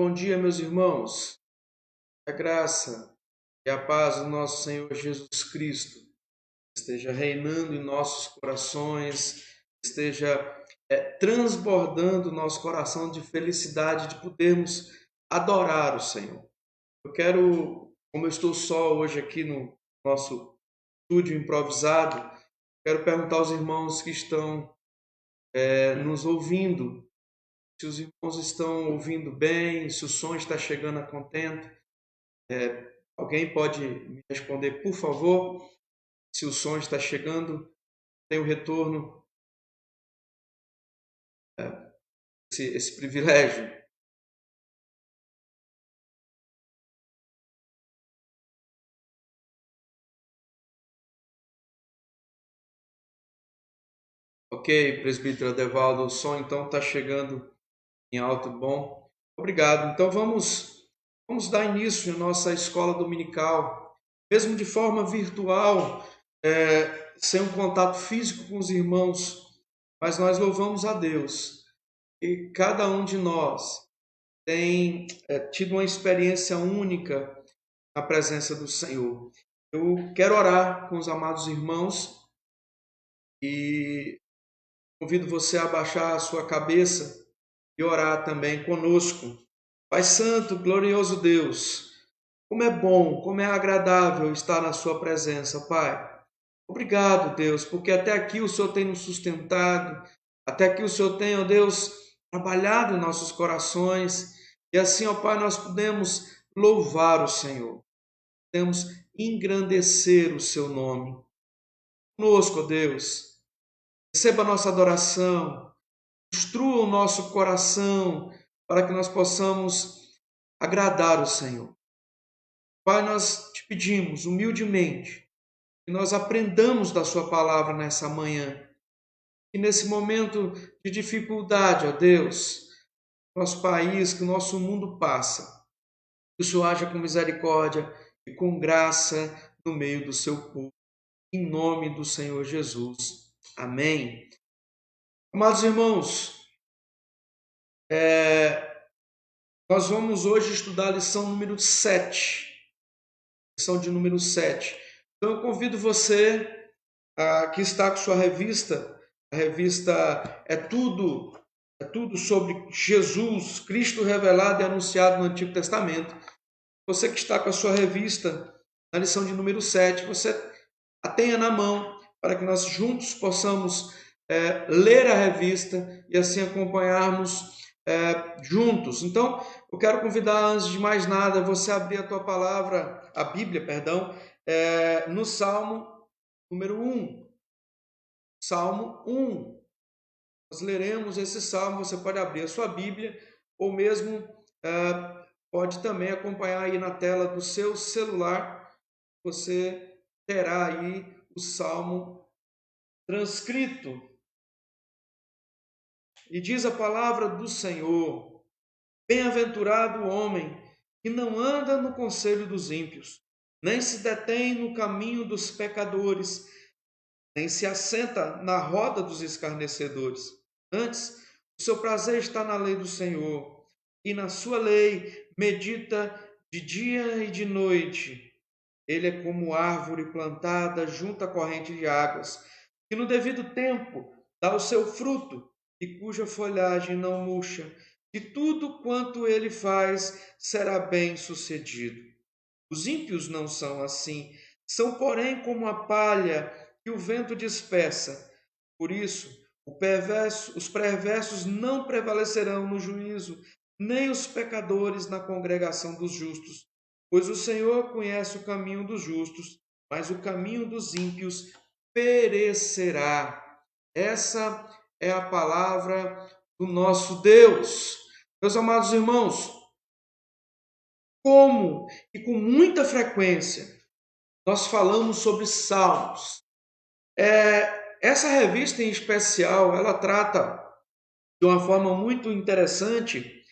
Bom dia, meus irmãos. A graça e a paz do nosso Senhor Jesus Cristo esteja reinando em nossos corações, esteja transbordando nosso coração de felicidade de podermos adorar o Senhor. Eu quero, como eu estou só hoje aqui no nosso estúdio improvisado, quero perguntar aos irmãos que estão nos ouvindo, se os irmãos estão ouvindo bem, se o som está chegando a contento. Alguém pode me responder, por favor, se o som está chegando? Tem o retorno, esse privilégio. Ok, presbítero Adevaldo, o som então está chegando em alto e bom. Obrigado. Então vamos dar início à nossa escola dominical, mesmo de forma virtual, sem um contato físico com os irmãos, mas nós louvamos a Deus. E cada um de nós tem tido uma experiência única na presença do Senhor. Eu quero orar com os amados irmãos e convido você a baixar a sua cabeça e orar também conosco. Pai Santo, glorioso Deus, como é bom, como é agradável estar na sua presença, Pai. Obrigado, Deus, porque até aqui o Senhor tem nos sustentado, até aqui o Senhor tem, ó Deus, trabalhado em nossos corações, e assim, ó Pai, nós podemos louvar o Senhor, podemos engrandecer o seu nome. Conosco, ó Deus, receba a nossa adoração, instrua o nosso coração para que nós possamos agradar o Senhor. Pai, nós te pedimos humildemente que nós aprendamos da sua palavra nessa manhã. E nesse momento de dificuldade, ó Deus, nosso país, que o nosso mundo passa, que o Senhor haja com misericórdia e com graça no meio do seu povo. Em nome do Senhor Jesus. Amém. Amados irmãos, nós vamos hoje estudar a lição número 7. Lição de número 7. Então eu convido você que está com sua revista. A revista é tudo sobre Jesus, Cristo revelado e anunciado no Antigo Testamento. Você que está com a sua revista, na lição de número 7, você a tenha na mão para que nós juntos possamos ler a revista e assim acompanharmos juntos. Então, eu quero convidar, antes de mais nada, você a abrir a Bíblia, no Salmo número 1. Salmo 1. Nós leremos esse salmo, você pode abrir a sua Bíblia, ou mesmo pode também acompanhar aí na tela do seu celular, você terá aí o salmo transcrito. E diz a palavra do Senhor: bem-aventurado o homem que não anda no conselho dos ímpios, nem se detém no caminho dos pecadores, nem se assenta na roda dos escarnecedores. Antes, o seu prazer está na lei do Senhor, e na sua lei medita de dia e de noite. Ele é como árvore plantada junto à corrente de águas, que no devido tempo dá o seu fruto, e cuja folhagem não murcha, e tudo quanto ele faz será bem sucedido. Os ímpios não são assim, são porém como a palha que o vento dispersa. Por isso, os perversos não prevalecerão no juízo, nem os pecadores na congregação dos justos. Pois o Senhor conhece o caminho dos justos, mas o caminho dos ímpios perecerá. Essa é a palavra do nosso Deus. Meus amados irmãos, como e com muita frequência nós falamos sobre salmos. Essa revista em especial, ela trata de uma forma muito interessante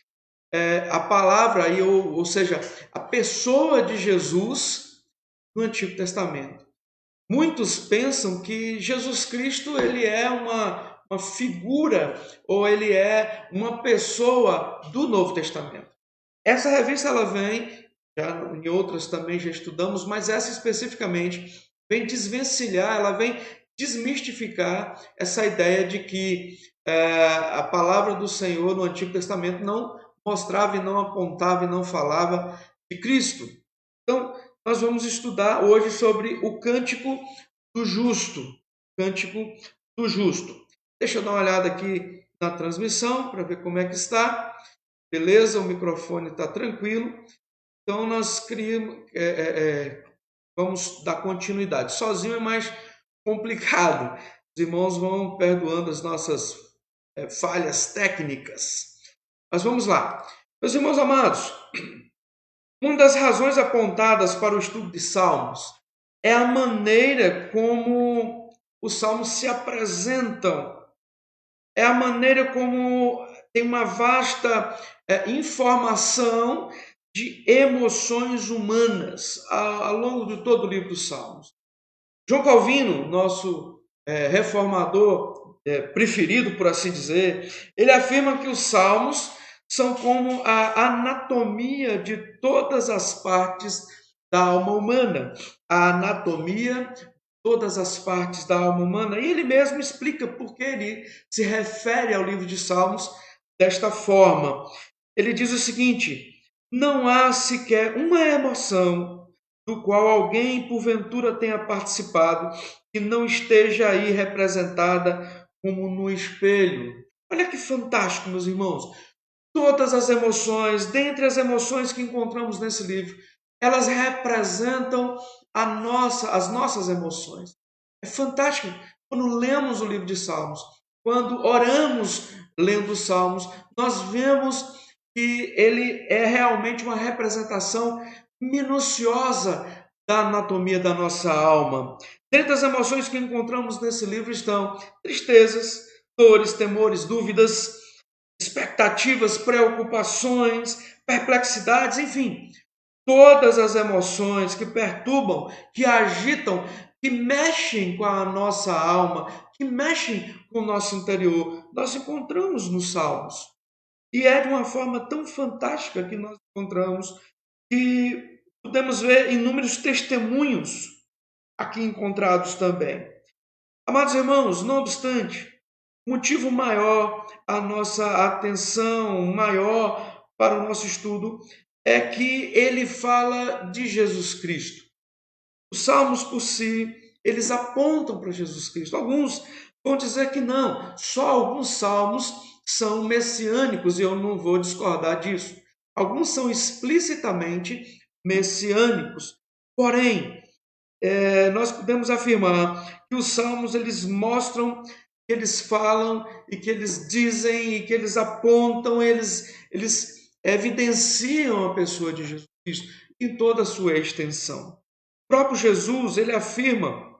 a palavra, ou seja, a pessoa de Jesus no Antigo Testamento. Muitos pensam que Jesus Cristo ele é uma figura, ou ele é uma pessoa do Novo Testamento. Essa revista ela vem, já em outras também já estudamos, mas essa especificamente vem desvencilhar, ela vem desmistificar essa ideia de que a palavra do Senhor no Antigo Testamento não mostrava e não apontava e não falava de Cristo. Então, nós vamos estudar hoje sobre o Cântico do Justo. Cântico do Justo. Deixa eu dar uma olhada aqui na transmissão para ver como é que está. Beleza, o microfone está tranquilo. Então, nós criamos, vamos dar continuidade. Sozinho é mais complicado. Os irmãos vão perdoando as nossas falhas técnicas. Mas vamos lá. Meus irmãos amados, uma das razões apontadas para o estudo de Salmos é a maneira como os Salmos se apresentam. É a maneira como tem uma vasta informação de emoções humanas ao longo de todo o livro dos Salmos. João Calvino, nosso reformador preferido, por assim dizer, ele afirma que os Salmos são como a anatomia de todas as partes da alma humana. A anatomia de todas as partes da alma humana. E ele mesmo explica por que ele se refere ao livro de Salmos desta forma. Ele diz o seguinte: não há sequer uma emoção do qual alguém porventura tenha participado que não esteja aí representada como no espelho. Olha que fantástico, meus irmãos. Todas as emoções, dentre as emoções que encontramos nesse livro, elas representam as nossas emoções. É fantástico quando lemos o livro de Salmos, quando oramos lendo os Salmos, nós vemos que ele é realmente uma representação minuciosa da anatomia da nossa alma. Dentre as emoções que encontramos nesse livro estão tristezas, dores, temores, dúvidas, expectativas, preocupações, perplexidades, enfim, todas as emoções que perturbam, que agitam, que mexem com a nossa alma, que mexem com o nosso interior, nós encontramos nos Salmos. E é de uma forma tão fantástica que nós encontramos que podemos ver inúmeros testemunhos aqui encontrados também. Amados irmãos, não obstante, motivo maior a nossa atenção, maior para o nosso estudo, é que ele fala de Jesus Cristo. Os salmos por si, eles apontam para Jesus Cristo. Alguns vão dizer que não, só alguns salmos são messiânicos e eu não vou discordar disso. Alguns são explicitamente messiânicos. Porém, nós podemos afirmar que os salmos eles mostram, que eles falam e que eles dizem e que eles apontam, eles evidenciam a pessoa de Jesus Cristo em toda a sua extensão. O próprio Jesus ele afirma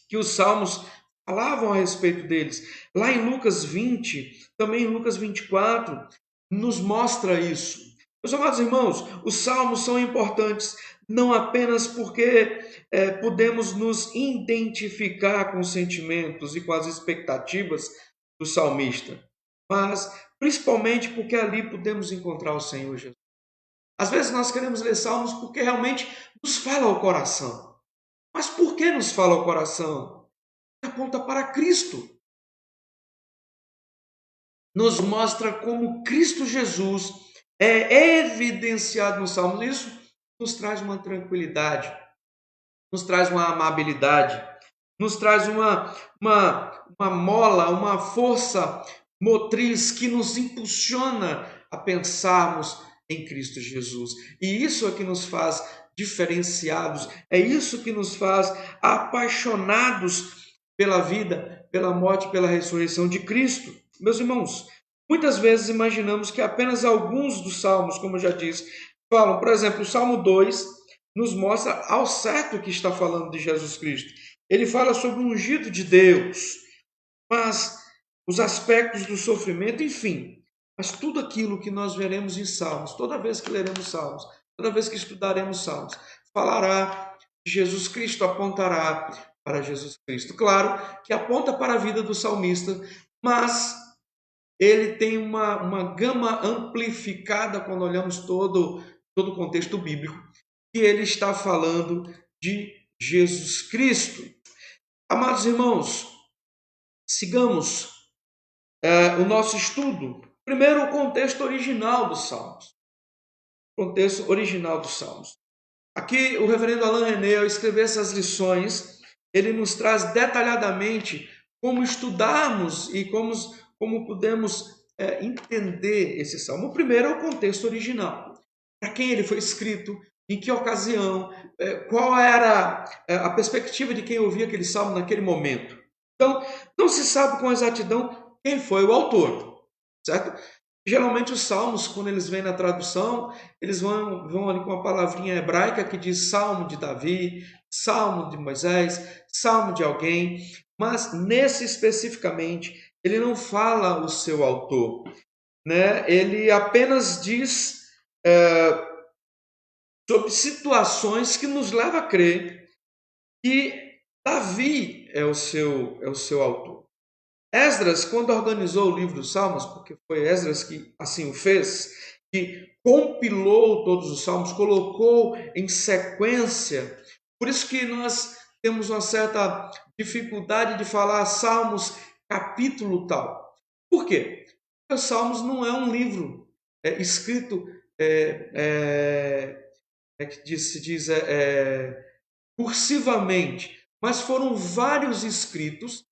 que os salmos falavam a respeito deles. Lá em Lucas 20, também em Lucas 24, nos mostra isso. Meus amados irmãos, os salmos são importantes não apenas porque podemos nos identificar com os sentimentos e com as expectativas do salmista, mas principalmente porque ali podemos encontrar o Senhor Jesus. Às vezes nós queremos ler salmos porque realmente nos fala ao coração. Mas por que nos fala ao coração? Aponta para Cristo. Nos mostra como Cristo Jesus é evidenciado nos salmos. Isso nos traz uma tranquilidade, nos traz uma amabilidade, nos traz uma mola, uma força motriz que nos impulsiona a pensarmos em Cristo Jesus. E isso é que nos faz diferenciados, é isso que nos faz apaixonados pela vida, pela morte, pela ressurreição de Cristo. Meus irmãos, muitas vezes imaginamos que apenas alguns dos salmos, como eu já disse, falam. Por exemplo, o Salmo 2 nos mostra ao certo que está falando de Jesus Cristo. Ele fala sobre o ungido de Deus, mas os aspectos do sofrimento, enfim. Mas tudo aquilo que nós veremos em Salmos, toda vez que leremos Salmos, toda vez que estudaremos Salmos, falará de Jesus Cristo, apontará para Jesus Cristo. Claro que aponta para a vida do salmista, mas ele tem uma gama amplificada quando olhamos todo o contexto bíblico, e ele está falando de Jesus Cristo. Amados irmãos, sigamos o nosso estudo. Primeiro, o contexto original dos Salmos. Contexto original dos Salmos. Aqui, o reverendo Alain René, ao escrever essas lições, ele nos traz detalhadamente como estudarmos e como podemos entender esse salmo. O primeiro é o contexto original. Para quem ele foi escrito, em que ocasião, qual era a perspectiva de quem ouvia aquele salmo naquele momento. Então, não se sabe com exatidão quem foi o autor, certo? Geralmente os salmos, quando eles vêm na tradução, eles vão ali com uma palavrinha hebraica que diz Salmo de Davi, Salmo de Moisés, Salmo de alguém, mas nesse especificamente ele não fala o seu autor, né? Ele apenas diz sobre situações que nos levam a crer que Davi é o seu autor. Esdras, quando organizou o livro dos Salmos, porque foi Esdras que assim o fez, que compilou todos os Salmos, colocou em sequência. Por isso que nós temos uma certa dificuldade de falar Salmos capítulo tal. Por quê? Porque os Salmos não é um livro escrito que se diz cursivamente, mas foram vários escritos,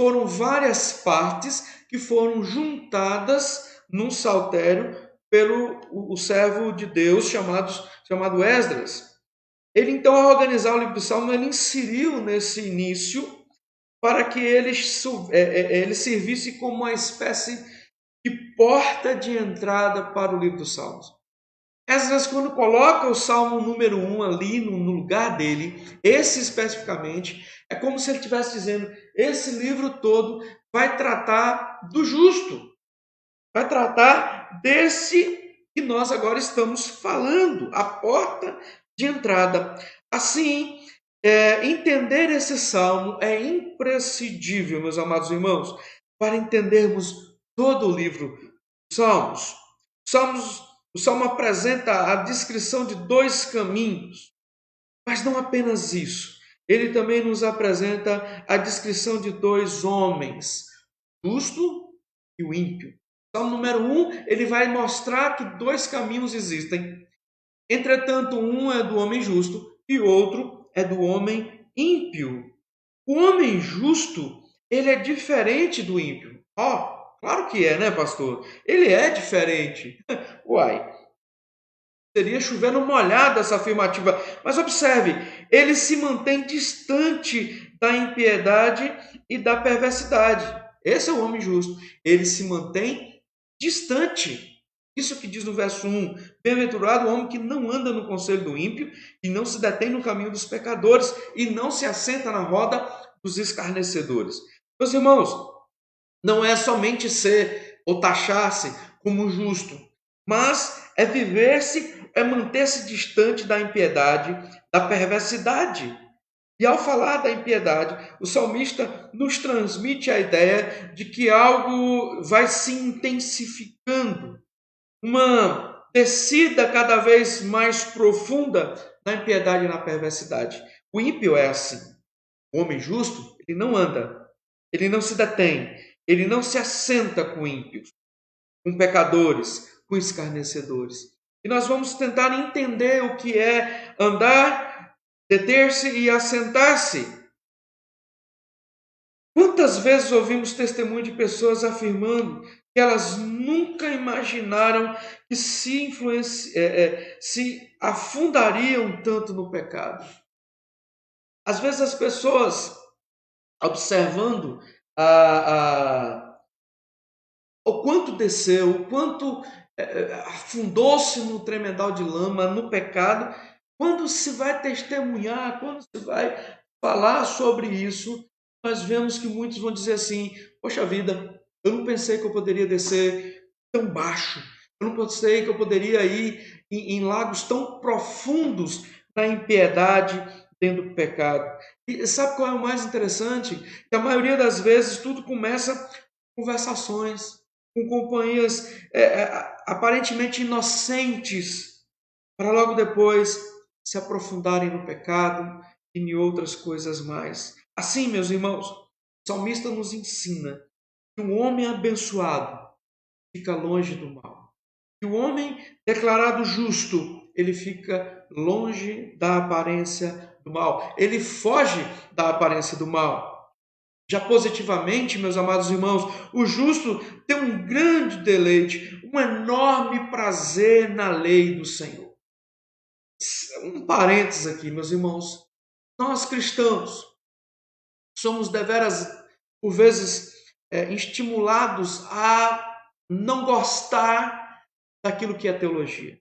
foram várias partes que foram juntadas num saltério pelo o servo de Deus chamado Esdras. Ele então, ao organizar o livro do Salmo, ele inseriu nesse início para que ele servisse como uma espécie de porta de entrada para o livro dos Salmos. Esdras, quando coloca o Salmo número 1 ali no lugar dele, esse especificamente, é como se ele estivesse dizendo, esse livro todo vai tratar do justo, vai tratar desse que nós agora estamos falando, a porta de entrada. Assim, entender esse Salmo é imprescindível, meus amados irmãos, para entendermos todo o livro dos Salmos. O Salmo apresenta a descrição de dois caminhos, mas não apenas isso. Ele também nos apresenta a descrição de dois homens, o justo e o ímpio. Salmo número 1, ele vai mostrar que dois caminhos existem. Entretanto, um é do homem justo e o outro é do homem ímpio. O homem justo, ele é diferente do ímpio. Claro que é, né, pastor? Ele é diferente. Uai, seria chover no molhado essa afirmativa. Mas observe, ele se mantém distante da impiedade e da perversidade. Esse é o homem justo. Ele se mantém distante. Isso que diz no verso 1. Bem-aventurado o homem que não anda no conselho do ímpio e não se detém no caminho dos pecadores e não se assenta na roda dos escarnecedores. Meus irmãos, não é somente ser ou taxar-se como justo, mas é viver-se, é manter-se distante da impiedade, da perversidade. E ao falar da impiedade, o salmista nos transmite a ideia de que algo vai se intensificando, uma descida cada vez mais profunda na impiedade e na perversidade. O ímpio é assim. O homem justo, ele não anda, ele não se detém, ele não se assenta com ímpios, com pecadores, com escarnecedores. E nós vamos tentar entender o que é andar, deter-se e assentar-se. Quantas vezes ouvimos testemunho de pessoas afirmando que elas nunca imaginaram que se afundariam tanto no pecado? Às vezes as pessoas, observando o quanto desceu, o quanto afundou-se no tremedal de lama, no pecado, quando se vai testemunhar, quando se vai falar sobre isso, nós vemos que muitos vão dizer assim, poxa vida, eu não pensei que eu poderia descer tão baixo, eu não pensei que eu poderia ir em lagos tão profundos na impiedade, dentro do pecado. E sabe qual é o mais interessante? Que a maioria das vezes tudo começa com conversações. com companhias aparentemente inocentes, para logo depois se aprofundarem no pecado e em outras coisas mais. Assim, meus irmãos, o salmista nos ensina que um homem abençoado fica longe do mal. Que o homem declarado justo, ele fica longe da aparência do mal. Ele foge da aparência do mal. Já positivamente, meus amados irmãos, o justo tem um grande deleite, um enorme prazer na lei do Senhor. Um parênteses aqui, meus irmãos. Nós cristãos somos deveras, por vezes, estimulados a não gostar daquilo que é teologia.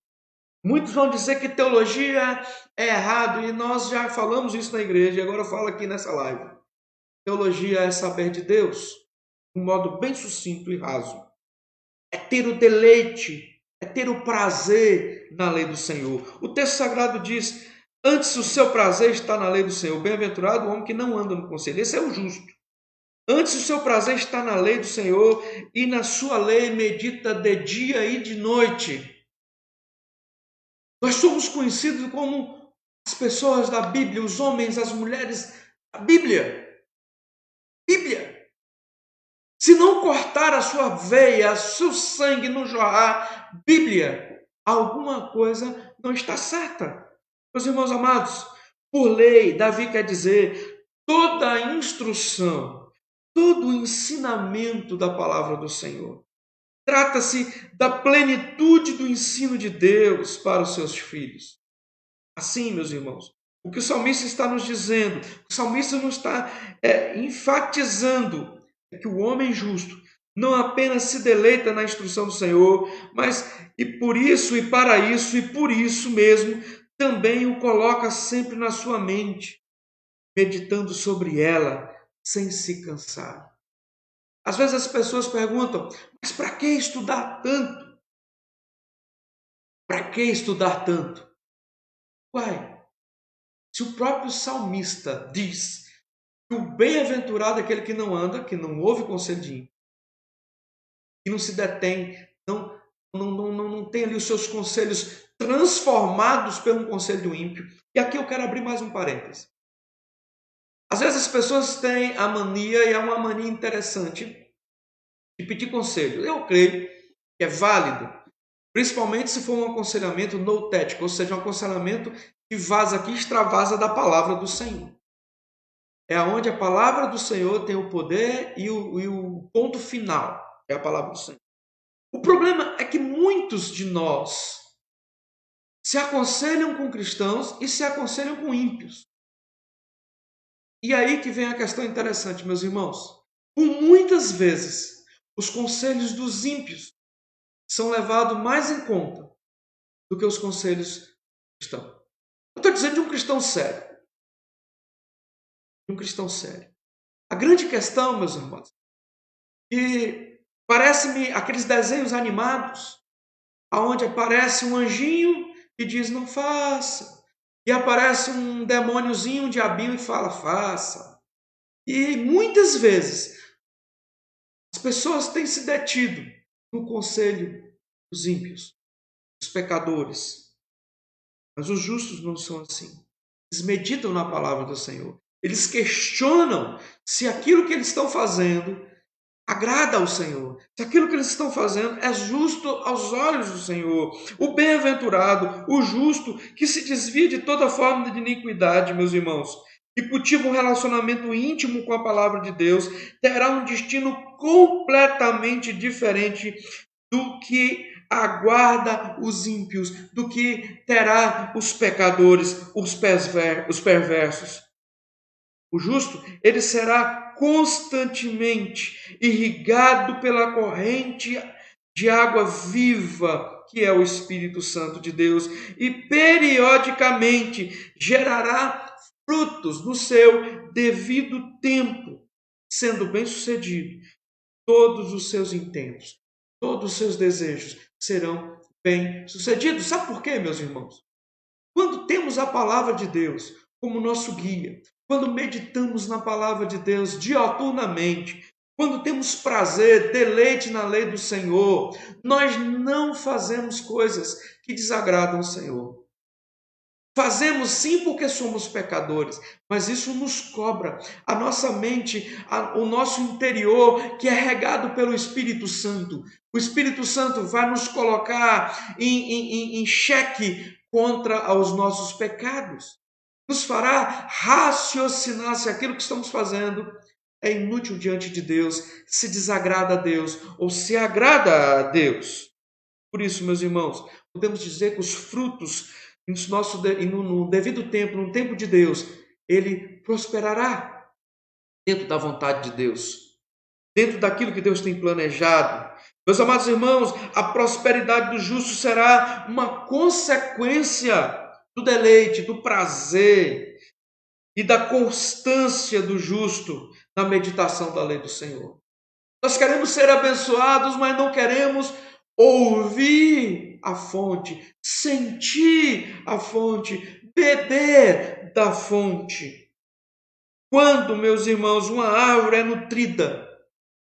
Muitos vão dizer que teologia é errado, e nós já falamos isso na igreja, e agora eu falo aqui nessa live. Teologia é saber de Deus, de um modo bem sucinto e raso. É ter o deleite, é ter o prazer na lei do Senhor. O texto sagrado diz: antes o seu prazer está na lei do Senhor. Bem-aventurado o homem que não anda no conselho. Esse é o justo. Antes o seu prazer está na lei do Senhor, e na sua lei medita de dia e de noite. Nós somos conhecidos como as pessoas da Bíblia, os homens, as mulheres da Bíblia. Bíblia. Se não cortar a sua veia, seu sangue não jorrar, Bíblia, alguma coisa não está certa. Meus irmãos amados, por lei, Davi quer dizer toda a instrução, todo o ensinamento da palavra do Senhor. Trata-se da plenitude do ensino de Deus para os seus filhos. Assim, meus irmãos, o que o salmista está nos dizendo, o salmista nos está enfatizando é que o homem justo não apenas se deleita na instrução do Senhor, mas e por isso, e para isso, e por isso mesmo, também o coloca sempre na sua mente, meditando sobre ela, sem se cansar. Às vezes as pessoas perguntam, mas para que estudar tanto? Para que estudar tanto? Uai, se o próprio salmista diz que o bem-aventurado é aquele que não anda, que não ouve conselho de ímpio, que não se detém, não tem ali os seus conselhos transformados pelo conselho do ímpio. E aqui eu quero abrir mais um parêntese. Às vezes as pessoas têm a mania, e é uma mania interessante, de pedir conselho. Eu creio que é válido, principalmente se for um aconselhamento noutético, ou seja, um aconselhamento que vaza aqui, extravasa da palavra do Senhor. É onde a palavra do Senhor tem o poder e o ponto final é a palavra do Senhor. O problema é que muitos de nós se aconselham com cristãos e se aconselham com ímpios. E aí que vem a questão interessante, meus irmãos. Por muitas vezes, os conselhos dos ímpios são levados mais em conta do que os conselhos cristãos. Eu estou dizendo de um cristão sério. De um cristão sério. A grande questão, meus irmãos, que parece-me aqueles desenhos animados, onde aparece um anjinho e diz não faça, e aparece um demôniozinho, um diabinho e fala faça. E muitas vezes as pessoas têm se detido no conselho dos ímpios, dos pecadores. Mas os justos não são assim. Eles meditam na palavra do Senhor. Eles questionam se aquilo que eles estão fazendo agrada ao Senhor, se aquilo que eles estão fazendo é justo aos olhos do Senhor. O bem-aventurado, o justo, que se desvia de toda forma de iniquidade, meus irmãos, e cultiva um relacionamento íntimo com a palavra de Deus, terá um destino completamente diferente do que aguarda os ímpios, do que terá os pecadores, os perversos. O justo, ele será constantemente irrigado pela corrente de água viva, que é o Espírito Santo de Deus, e periodicamente gerará frutos no seu devido tempo, sendo bem-sucedido. Todos os seus intentos, todos os seus desejos serão bem-sucedidos. Sabe por quê, meus irmãos? Quando temos a palavra de Deus como nosso guia, quando meditamos na palavra de Deus dioturnamente, quando temos prazer, deleite na lei do Senhor, nós não fazemos coisas que desagradam o Senhor. Fazemos sim porque somos pecadores, mas isso nos cobra. A nossa mente, o nosso interior, que é regado pelo Espírito Santo. O Espírito Santo vai nos colocar em xeque contra os nossos pecados. Nos fará raciocinar se aquilo que estamos fazendo é inútil diante de Deus, se desagrada a Deus ou se agrada a Deus. Por isso, meus irmãos, podemos dizer que os frutos no devido tempo, no tempo de Deus, ele prosperará dentro da vontade de Deus, dentro daquilo que Deus tem planejado. Meus amados irmãos, a prosperidade do justo será uma consequência do deleite, do prazer e da constância do justo na meditação da lei do Senhor. Nós queremos ser abençoados, mas não queremos ouvir a fonte, sentir a fonte, beber da fonte. Quando, meus irmãos, uma árvore é nutrida,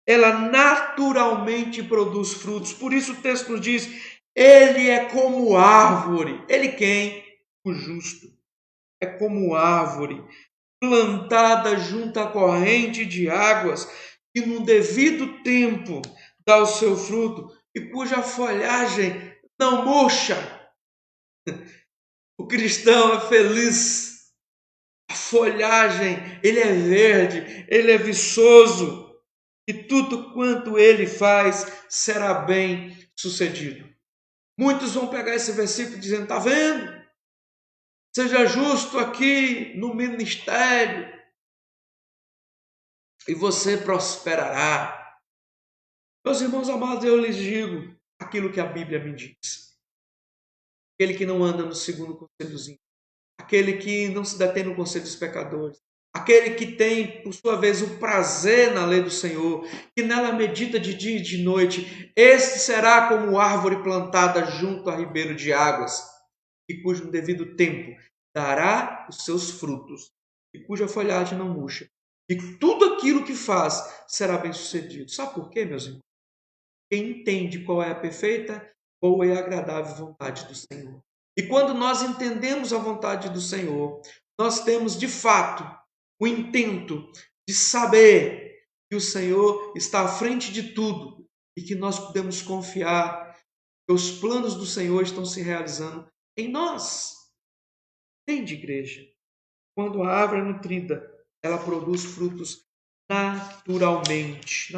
ela naturalmente produz frutos. Por isso o texto nos diz, ele é como árvore. Ele quem? O justo. É como árvore plantada junto à corrente de águas, que no devido tempo dá o seu fruto e cuja folhagem não murcha. O cristão é feliz. A folhagem, ele é verde, ele é viçoso. E tudo quanto ele faz será bem sucedido. Muitos vão pegar esse versículo dizendo, está vendo? Seja justo aqui no ministério e você prosperará. Meus irmãos amados, eu lhes digo aquilo que a Bíblia me diz. Aquele que não anda no segundo conselho dos ímpios, aquele que não se detém no conselho dos pecadores, aquele que tem, por sua vez, o prazer na lei do Senhor, que nela medita de dia e de noite, este será como árvore plantada junto a ribeiro de águas, e cujo no devido tempo dará os seus frutos, e cuja folhagem não murcha. E tudo aquilo que faz será bem sucedido. Sabe por quê, meus irmãos? Quem entende qual é a perfeita, boa e agradável vontade do Senhor. E quando nós entendemos a vontade do Senhor, nós temos de fato o intento de saber que o Senhor está à frente de tudo e que nós podemos confiar que os planos do Senhor estão se realizando em nós. Entende, igreja? Quando a árvore é nutrida, ela produz frutos naturalmente.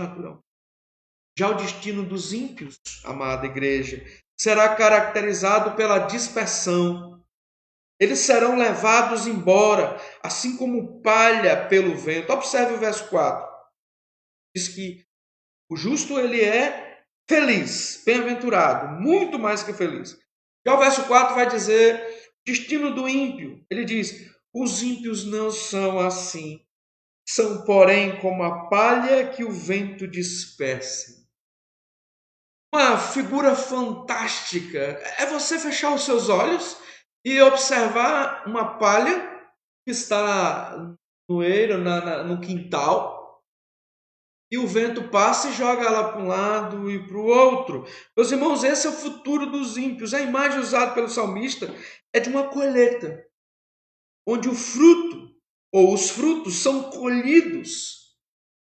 Já o destino dos ímpios, amada igreja, será caracterizado pela dispersão. Eles serão levados embora, assim como palha pelo vento. Observe o verso 4. Diz que o justo ele é feliz, bem-aventurado, muito mais que feliz. Já o verso 4 vai dizer o destino do ímpio. Ele diz, os ímpios não são assim. São, porém, como a palha que o vento dispersa. Uma figura fantástica é você fechar os seus olhos e observar uma palha que está no eiro, no quintal, e o vento passa e joga ela para um lado e para o outro. Meus irmãos, esse é o futuro dos ímpios. A imagem usada pelo salmista é de uma colheita, onde o fruto ou os frutos são colhidos,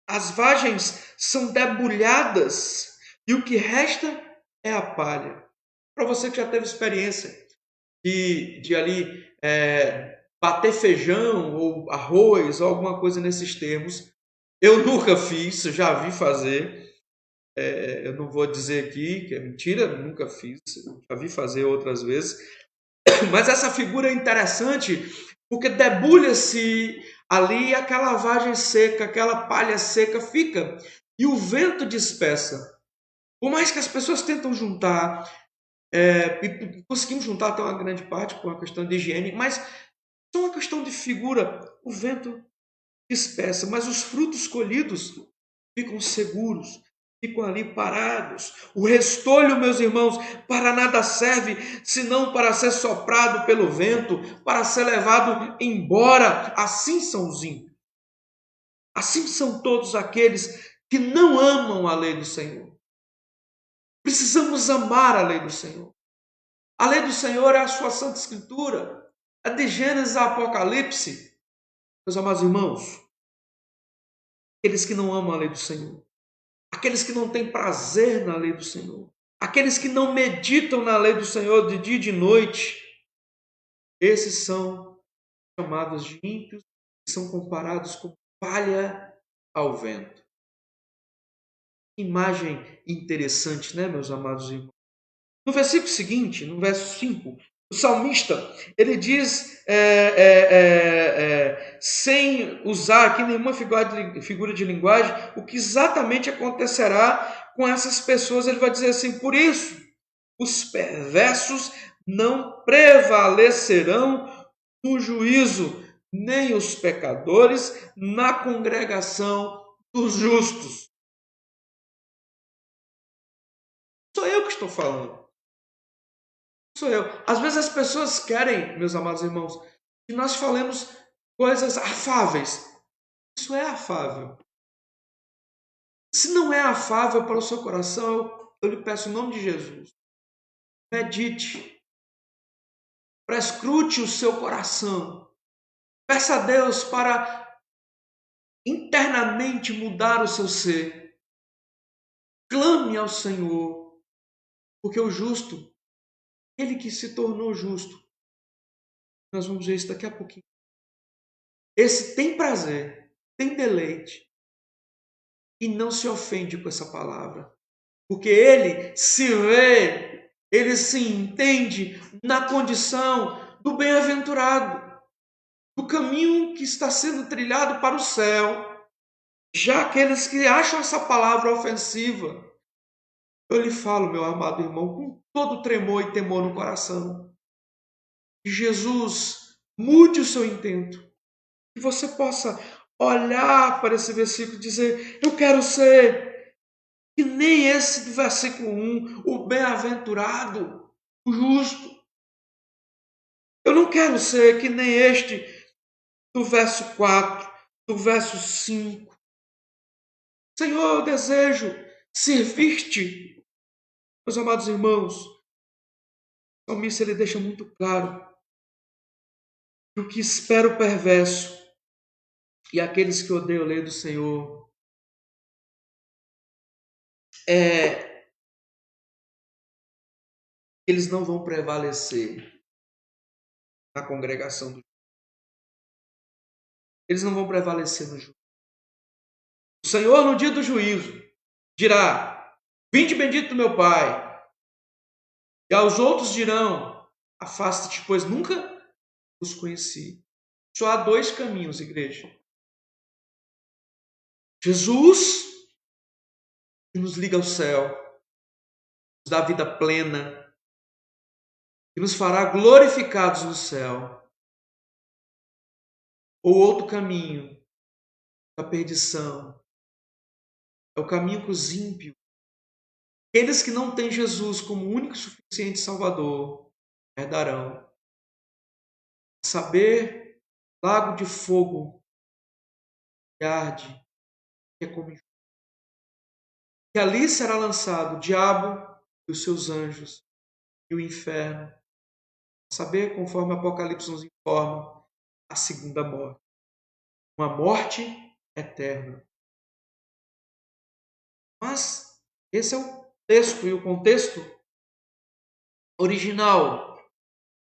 as vagens são debulhadas e o que resta é a palha. Para você que já teve experiência de ali bater feijão ou arroz ou alguma coisa nesses termos, eu nunca fiz, já vi fazer. Eu não vou dizer aqui que é mentira, nunca fiz, já vi fazer outras vezes. Mas essa figura é interessante porque debulha-se ali aquela lavagem seca, aquela palha seca fica e o vento dispersa. Por mais que as pessoas tentam juntar, e conseguimos juntar até uma grande parte por uma questão de higiene, mas é uma questão de figura, o vento dispersa, mas os frutos colhidos ficam seguros, ficam ali parados. O restolho, meus irmãos, para nada serve, senão para ser soprado pelo vento, para ser levado embora. Assim são os ímpios. Assim são todos aqueles que não amam a lei do Senhor. Precisamos amar a lei do Senhor. A lei do Senhor é a sua Santa Escritura. É de Gênesis a Apocalipse. Meus amados irmãos, aqueles que não amam a lei do Senhor, aqueles que não têm prazer na lei do Senhor, aqueles que não meditam na lei do Senhor de dia e de noite, esses são chamados de ímpios e são comparados com palha ao vento. Imagem interessante, né, meus amados irmãos? No versículo seguinte, no verso 5, o salmista, ele diz, sem usar aqui nenhuma figura de linguagem, o que exatamente acontecerá com essas pessoas. Ele vai dizer assim: por isso, os perversos não prevalecerão no juízo, nem os pecadores na congregação dos justos. Sou eu que estou falando. Sou eu. Às vezes as pessoas querem, meus amados irmãos, que nós falemos coisas afáveis. Isso é afável. Se não é afável para o seu coração, eu lhe peço em nome de Jesus, medite, prescrute o seu coração, peça a Deus para internamente mudar o seu ser, clame ao Senhor, porque o justo, ele que se tornou justo, nós vamos ver isso daqui a pouquinho. Esse tem prazer, tem deleite e não se ofende com essa palavra, porque ele se vê, ele se entende na condição do bem-aventurado, do caminho que está sendo trilhado para o céu. Já aqueles que acham essa palavra ofensiva, eu lhe falo, meu amado irmão, com todo tremor e temor no coração, que Jesus mude o seu intento, que você possa olhar para esse versículo e dizer: eu quero ser que nem esse do versículo 1, o bem-aventurado, o justo. Eu não quero ser que nem este do verso 4, do verso 5. Senhor, eu desejo servir-te. Meus amados irmãos, o salmista ele deixa muito claro que o que espera o perverso e aqueles que odeiam a lei do Senhor eles não vão prevalecer na congregação do juízo. Eles não vão prevalecer no juízo. O Senhor, no dia do juízo, dirá: vinde bendito do meu Pai. E aos outros dirão: afaste-te, pois nunca os conheci. Só há dois caminhos, igreja. Jesus, que nos liga ao céu, nos dá vida plena, que nos fará glorificados no céu. Ou outro caminho, da perdição, é o caminho que os ímpios, aqueles que não têm Jesus como único e suficiente Salvador, herdarão. Saber, lago de fogo que arde, que é como inferno. Que ali será lançado o diabo e os seus anjos e o inferno. Saber, conforme o Apocalipse nos informa, a segunda morte. Uma morte eterna. Mas esse é o texto e o contexto original.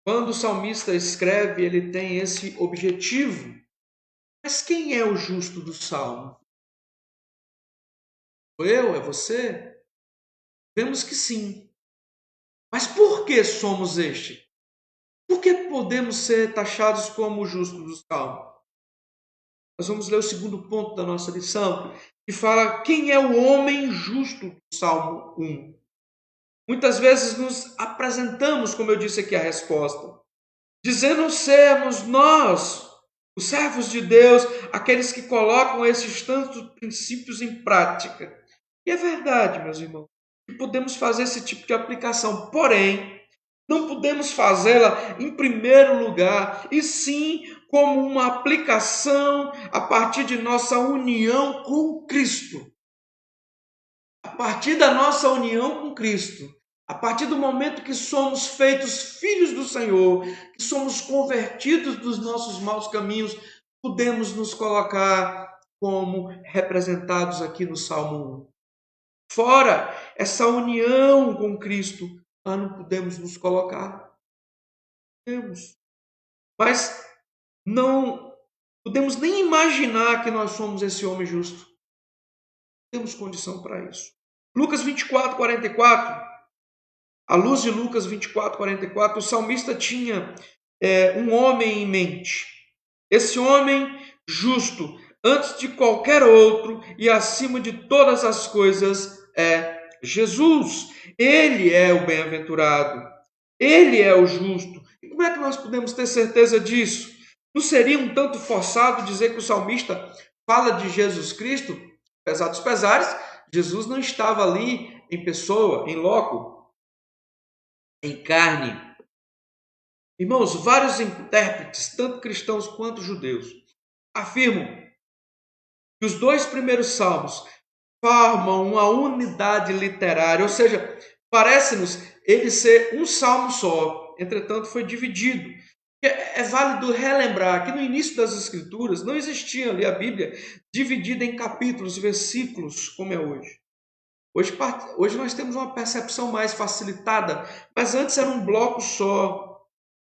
Quando o salmista escreve, ele tem esse objetivo. Mas quem é o justo do salmo? Sou eu? É você? Vemos que sim. Mas por que somos este? Por que podemos ser taxados como o justo do salmo? Nós vamos ler o segundo ponto da nossa lição, que fala quem é o homem justo do Salmo 1. Muitas vezes nos apresentamos, como eu disse aqui, a resposta, dizendo sermos nós, os servos de Deus, aqueles que colocam esses tantos princípios em prática. E é verdade, meus irmãos, que podemos fazer esse tipo de aplicação, porém, não podemos fazê-la em primeiro lugar, e sim como uma aplicação a partir de nossa união com Cristo. partir da nossa união com Cristo, a partir do momento que somos feitos filhos do Senhor, que somos convertidos dos nossos maus caminhos, podemos nos colocar como representados aqui no Salmo 1. Fora essa união com Cristo, nós não podemos nos colocar. Podemos. Mas não podemos nem imaginar que nós somos esse homem justo. Não temos condição para isso. Lucas 24, 44. À luz de Lucas 24, 44, o salmista tinha um homem em mente. Esse homem justo, antes de qualquer outro e acima de todas as coisas, é Jesus. Ele é o bem-aventurado. Ele é o justo. E como é que nós podemos ter certeza disso? Não seria um tanto forçado dizer que o salmista fala de Jesus Cristo? Apesar dos pesares, Jesus não estava ali em pessoa, em loco, em carne. Irmãos, vários intérpretes, tanto cristãos quanto judeus, afirmam que os 2 primeiros salmos formam uma unidade literária, ou seja, parece-nos ele ser um salmo só, entretanto foi dividido. É válido relembrar que no início das Escrituras não existia ali a Bíblia dividida em capítulos, versículos, como é hoje. Hoje nós temos uma percepção mais facilitada, mas antes era um bloco só.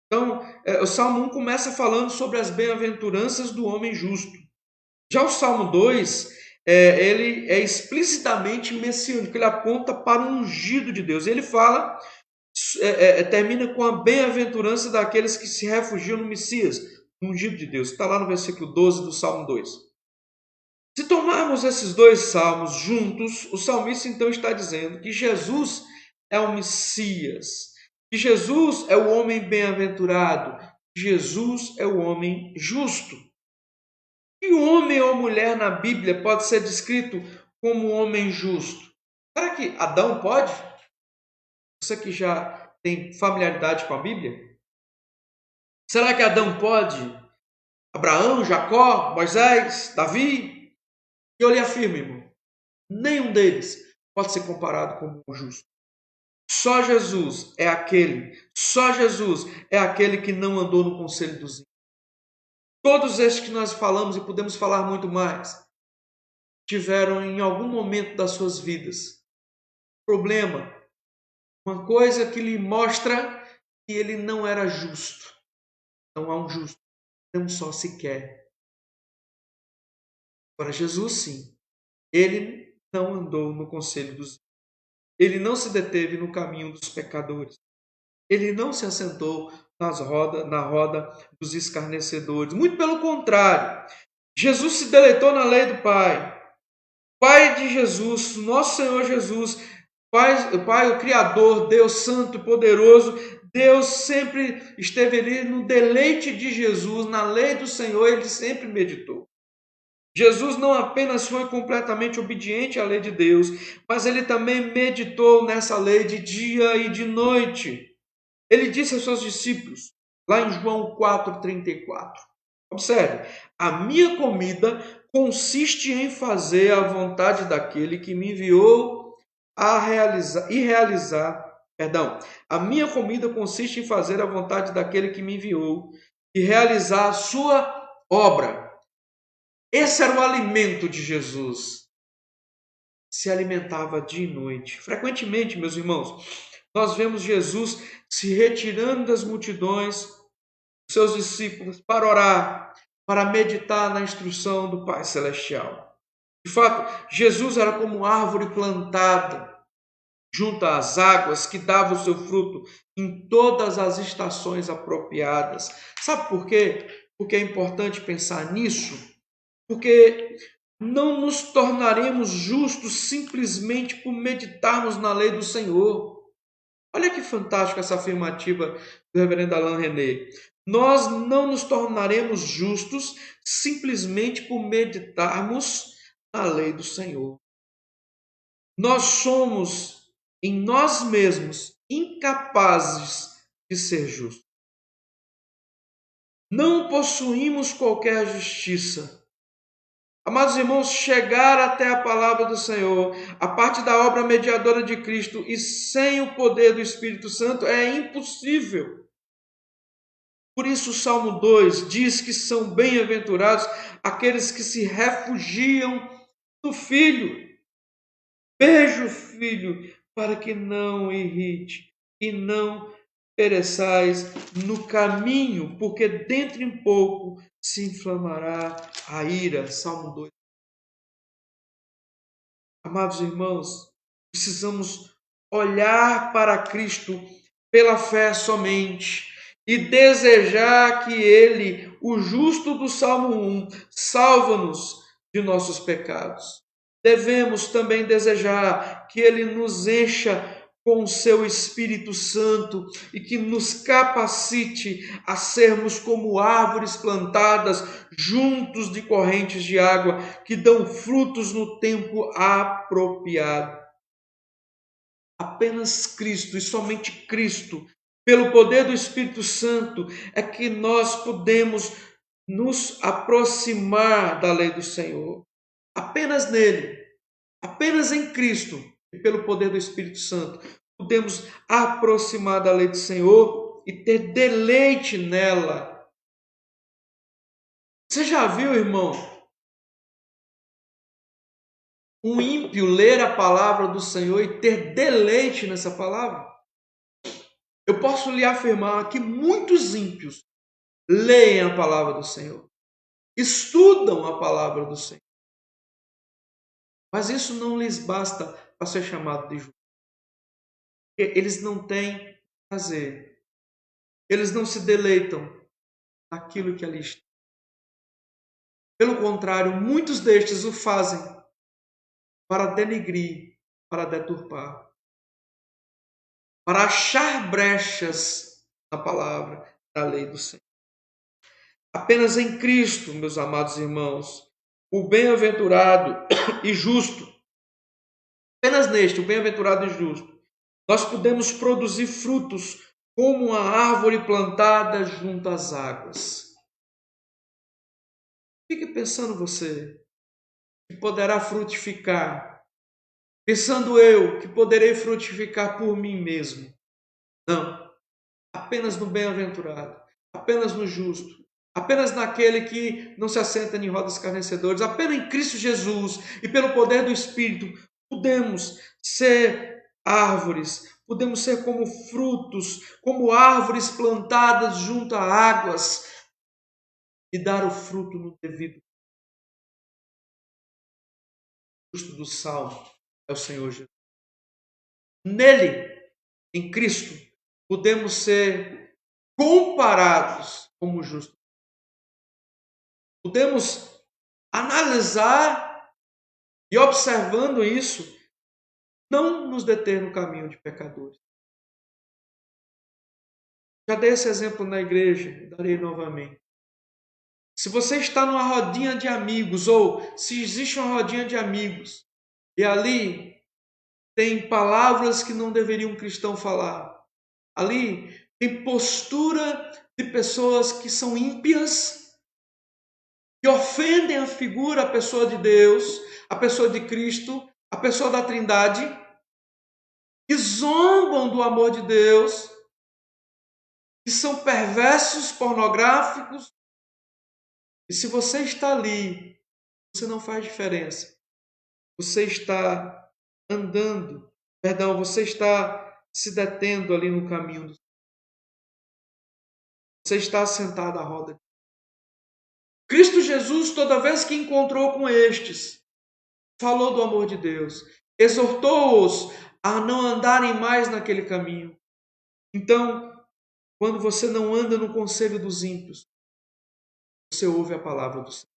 Então, o Salmo 1 começa falando sobre as bem-aventuranças do homem justo. Já o Salmo 2, ele é explicitamente messiânico, ele aponta para o ungido de Deus. Ele fala, termina com a bem-aventurança daqueles que se refugiam no Messias, no ungido de Deus. Está lá no versículo 12 do Salmo 2. Se tomarmos esses 2 salmos juntos, o salmista então está dizendo que Jesus é o Messias, que Jesus é o homem bem-aventurado, que Jesus é o homem justo. Que homem ou mulher na Bíblia pode ser descrito como homem justo? Será que Adão pode? Você que já tem familiaridade com a Bíblia? Será que Adão pode? Abraão, Jacó, Moisés, Davi? E eu lhe afirmo, irmão, nenhum deles pode ser comparado com o justo. Só Jesus é aquele que não andou no conselho dos ímpios. Todos estes que nós falamos, e podemos falar muito mais, tiveram em algum momento das suas vidas problema, uma coisa que lhe mostra que ele não era justo. Não há um justo, não só sequer. Para Jesus, sim. Ele não andou no conselho dos ímpios. Ele não se deteve no caminho dos pecadores. Ele não se assentou na roda dos escarnecedores. Muito pelo contrário. Jesus se deleitou na lei do Pai. Pai de Jesus, nosso Senhor Jesus, Pai, o Criador, Deus Santo e Poderoso, Deus sempre esteve ali no deleite de Jesus, na lei do Senhor, ele sempre meditou. Jesus não apenas foi completamente obediente à lei de Deus, mas ele também meditou nessa lei de dia e de noite. Ele disse aos seus discípulos, lá em João 4,34, observe, a minha comida consiste em fazer a vontade daquele que me enviou a minha comida consiste em fazer a vontade daquele que me enviou e realizar a sua obra. Esse era o alimento de Jesus. Se alimentava dia e noite. Frequentemente, meus irmãos, nós vemos Jesus se retirando das multidões, seus discípulos, para orar, para meditar na instrução do Pai Celestial. De fato, Jesus era como árvore plantada junto às águas que dava o seu fruto em todas as estações apropriadas. Sabe por quê? Porque é importante pensar nisso. Porque não nos tornaremos justos simplesmente por meditarmos na lei do Senhor. Olha que fantástico essa afirmativa do reverendo Alain René. Nós não nos tornaremos justos simplesmente por meditarmos na lei do Senhor. Nós somos, em nós mesmos, incapazes de ser justos. Não possuímos qualquer justiça. Amados irmãos, chegar até a palavra do Senhor, a parte da obra mediadora de Cristo e sem o poder do Espírito Santo é impossível. Por isso o Salmo 2 diz que são bem-aventurados aqueles que se refugiam no Filho. Beije o Filho para que não irrite e não pereçais no caminho, porque dentro em pouco se inflamará a ira. Salmo 2. Amados irmãos, precisamos olhar para Cristo pela fé somente e desejar que Ele, o justo do Salmo 1, salva-nos de nossos pecados. Devemos também desejar que Ele nos encha com o seu Espírito Santo e que nos capacite a sermos como árvores plantadas juntos de correntes de água que dão frutos no tempo apropriado. Apenas Cristo e somente Cristo, pelo poder do Espírito Santo, é que nós podemos nos aproximar da lei do Senhor. Apenas nele, apenas em Cristo e pelo poder do Espírito Santo, podemos aproximar da lei do Senhor e ter deleite nela. Você já viu, irmão, um ímpio ler a palavra do Senhor e ter deleite nessa palavra? Eu posso lhe afirmar que muitos ímpios leem a palavra do Senhor, estudam a palavra do Senhor, mas isso não lhes basta para ser chamado de justo. Eles não têm prazer, eles não se deleitam naquilo que ali está. Pelo contrário, muitos destes o fazem para denegrir, para deturpar, para achar brechas na palavra da lei do Senhor. Apenas em Cristo, meus amados irmãos, o bem-aventurado e justo, apenas neste, o bem-aventurado e justo, nós podemos produzir frutos como uma árvore plantada junto às águas. Fique pensando você, que poderá frutificar, pensando eu, que poderei frutificar por mim mesmo. Não, apenas no bem-aventurado, apenas no justo, apenas naquele que não se assenta em rodas escarnecedores, apenas em Cristo Jesus e pelo poder do Espírito, podemos ser árvores, podemos ser como frutos, como árvores plantadas junto a águas e dar o fruto no devido. O justo do Salmo é o Senhor Jesus. Nele, em Cristo, podemos ser comparados como justos. Podemos analisar e, observando isso, não nos deter no caminho de pecadores. Já dei esse exemplo na igreja, darei novamente. Se você está numa rodinha de amigos, ou se existe uma rodinha de amigos, e ali tem palavras que não deveria um cristão falar, ali tem postura de pessoas que são ímpias, que ofendem a figura, a pessoa de Deus, a pessoa de Cristo, a pessoa da Trindade, que zombam do amor de Deus, que são perversos, pornográficos. E se você está ali, você não faz diferença. Você está andando, você está se detendo ali no caminho do Senhor. Você está sentado à roda. Cristo Jesus, toda vez que encontrou com estes, falou do amor de Deus, exortou-os a não andarem mais naquele caminho. Então, quando você não anda no conselho dos ímpios, você ouve a palavra do Senhor.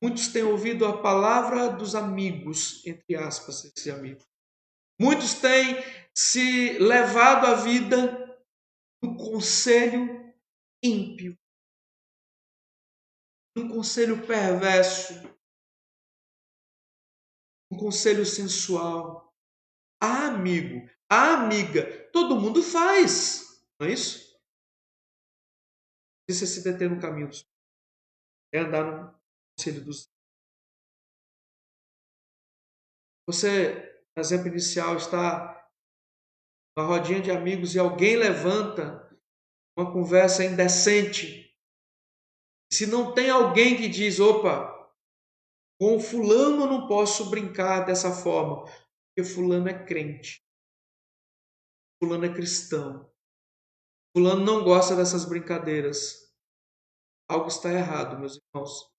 Muitos têm ouvido a palavra dos amigos, entre aspas, esse amigo. Muitos têm se levado a vida no conselho ímpio, num conselho perverso, um conselho sensual. Ah, amigo, ah, amiga, todo mundo faz, não é isso? Isso é se deter no caminho do Senhor. É andar conselho dos. Você, no exemplo inicial, está numa rodinha de amigos e alguém levanta uma conversa indecente. Se não tem alguém que diz, opa, com fulano eu não posso brincar dessa forma, porque fulano é crente, fulano é cristão, fulano não gosta dessas brincadeiras. Algo está errado, meus irmãos.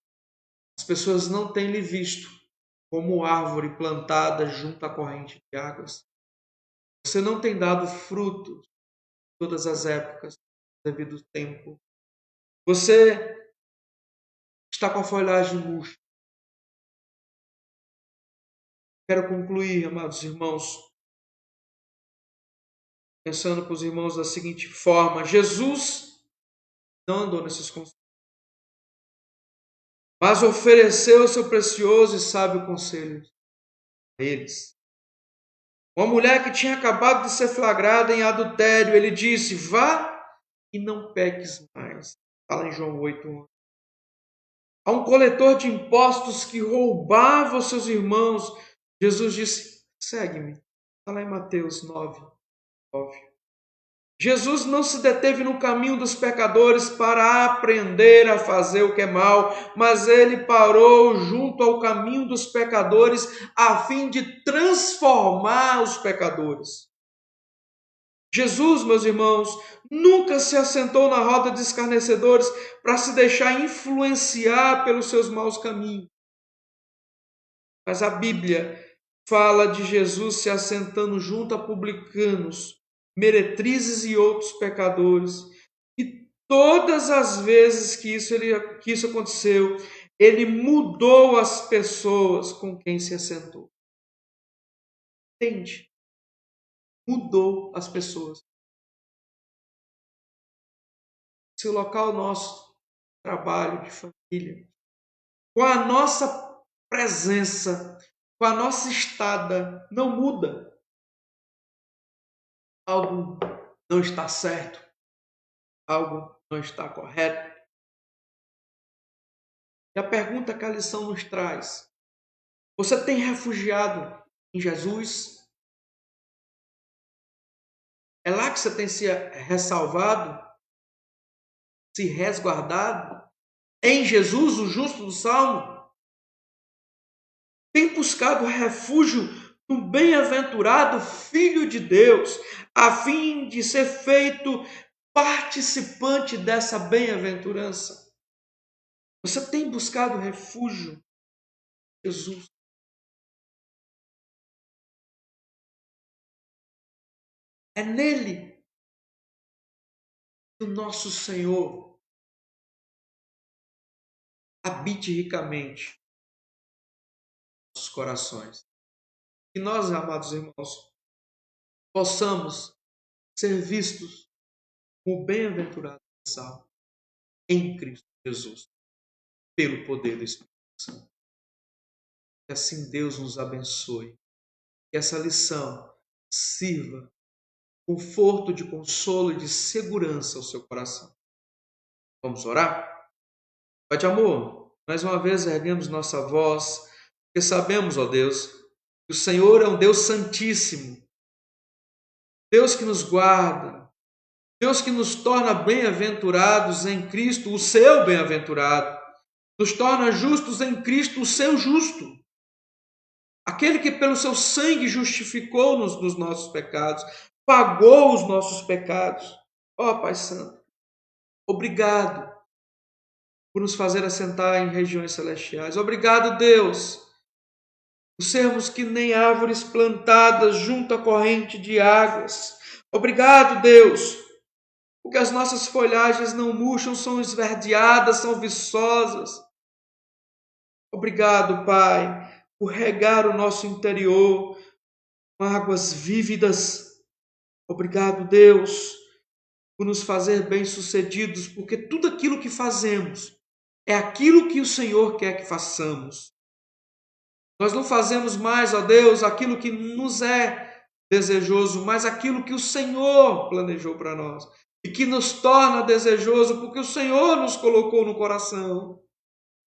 As pessoas não têm lhe visto como árvore plantada junto à corrente de águas. Você não tem dado fruto em todas as épocas, devido ao tempo. Você está com a folhagem murcha. Quero concluir, amados irmãos, pensando para os irmãos da seguinte forma: Jesus não andou nesses conselhos, mas ofereceu o seu precioso e sábio conselho a eles. Uma mulher que tinha acabado de ser flagrada em adultério, ele disse: vá e não peques mais. Fala em João 8:1. A um coletor de impostos que roubava os seus irmãos, Jesus disse: segue-me. Está lá em Mateus 9:9. Jesus não se deteve no caminho dos pecadores para aprender a fazer o que é mal, mas ele parou junto ao caminho dos pecadores a fim de transformar os pecadores. Jesus, meus irmãos, nunca se assentou na roda de escarnecedores para se deixar influenciar pelos seus maus caminhos. Mas a Bíblia fala de Jesus se assentando junto a publicanos, meretrizes e outros pecadores. E todas as vezes que isso aconteceu, ele mudou as pessoas com quem se assentou. Entende? Mudou as pessoas. Se o local nosso, trabalho, de família, com a nossa presença, com a nossa estada, não muda, algo não está certo, algo não está correto. E a pergunta que a lição nos traz: você tem refugiado em Jesus? É lá que você tem se ressalvado, se resguardado? Em Jesus, o justo do Salmo? Tem buscado refúgio no bem-aventurado Filho de Deus, a fim de ser feito participante dessa bem-aventurança? Você tem buscado refúgio em Jesus? É nele que o nosso Senhor habite ricamente em nossos corações. Que nós, amados irmãos, possamos ser vistos como bem-aventurados e salvos em Cristo Jesus, pelo poder do Espírito Santo. Que assim Deus nos abençoe. Que essa lição sirva conforto, de consolo e de segurança ao seu coração. Vamos orar? Pai de amor, mais uma vez erguemos nossa voz, porque sabemos, ó Deus, que o Senhor é um Deus santíssimo, Deus que nos guarda, Deus que nos torna bem-aventurados em Cristo, o seu bem-aventurado, nos torna justos em Cristo, o seu justo, aquele que pelo seu sangue justificou-nos dos nossos pecados, pagou os nossos pecados. Ó Pai Santo, obrigado por nos fazer assentar em regiões celestiais. Obrigado, Deus, por sermos que nem árvores plantadas junto à corrente de águas. Obrigado, Deus, porque as nossas folhagens não murcham, são esverdeadas, são viçosas. Obrigado, Pai, por regar o nosso interior com águas vívidas. Obrigado, Deus, por nos fazer bem-sucedidos, porque tudo aquilo que fazemos é aquilo que o Senhor quer que façamos. Nós não fazemos mais, ó Deus, aquilo que nos é desejoso, mas aquilo que o Senhor planejou para nós e que nos torna desejoso, porque o Senhor nos colocou no coração.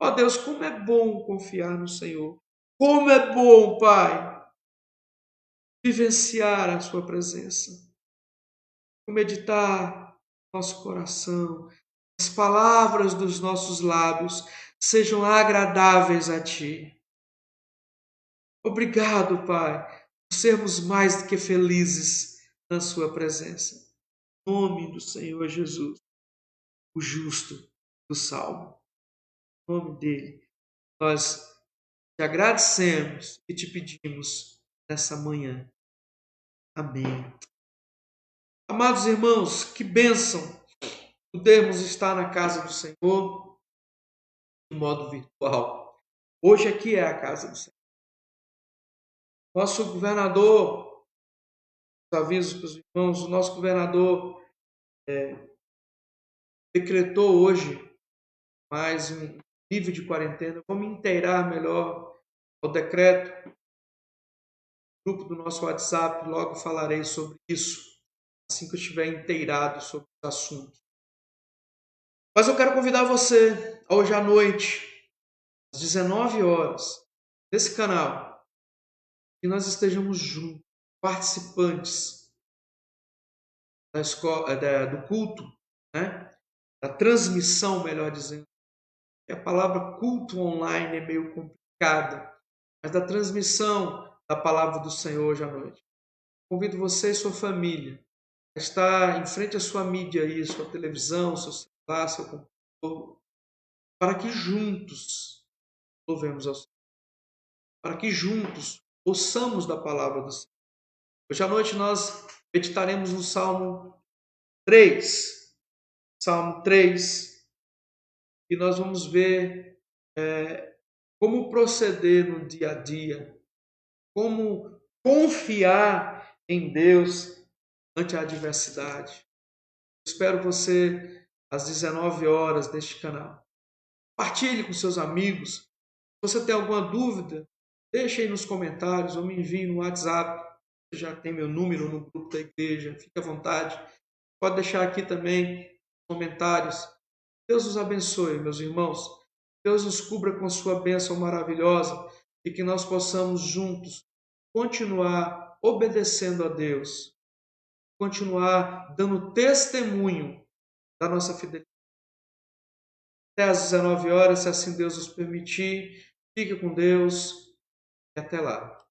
Ó Deus, como é bom confiar no Senhor. Como é bom, Pai, vivenciar a Sua presença. Meditar nosso coração, as palavras dos nossos lábios sejam agradáveis a Ti. Obrigado, Pai, por sermos mais do que felizes na Sua presença. Em nome do Senhor Jesus, o justo do Salmo. Em nome dele, nós te agradecemos e te pedimos nessa manhã. Amém. Amados irmãos, que bênção podermos estar na casa do Senhor de modo virtual. Hoje aqui é a casa do Senhor. Nosso governador, os avisos para os irmãos, o nosso governador decretou hoje mais um nível de quarentena. Vou me inteirar melhor ao decreto. No grupo do nosso WhatsApp, logo falarei sobre isso, assim que eu estiver inteirado sobre os assuntos. Mas eu quero convidar você, hoje à noite, às 19 horas, nesse canal, que nós estejamos juntos, participantes da escola, do culto, né? Da transmissão, melhor dizendo. A palavra culto online é meio complicada, mas da transmissão da palavra do Senhor hoje à noite. Convido você e sua família a estar em frente à sua mídia aí, sua televisão, seu celular, seu computador, para que juntos louvemos ao Senhor, para que juntos ouçamos da palavra do Senhor. Hoje à noite nós meditaremos no Salmo 3. Salmo 3. E nós vamos ver como proceder no dia a dia, como confiar em Deus ante a adversidade. Espero você às 19 horas neste canal. Partilhe com seus amigos. Se você tem alguma dúvida, deixe aí nos comentários ou me envie no WhatsApp. Você já tem meu número no grupo da igreja. Fique à vontade. Pode deixar aqui também comentários. Deus nos abençoe, meus irmãos. Deus nos cubra com sua bênção maravilhosa e que nós possamos juntos continuar obedecendo a Deus, continuar dando testemunho da nossa fidelidade. Até às 19 horas, se assim Deus nos permitir. Fique com Deus e até lá.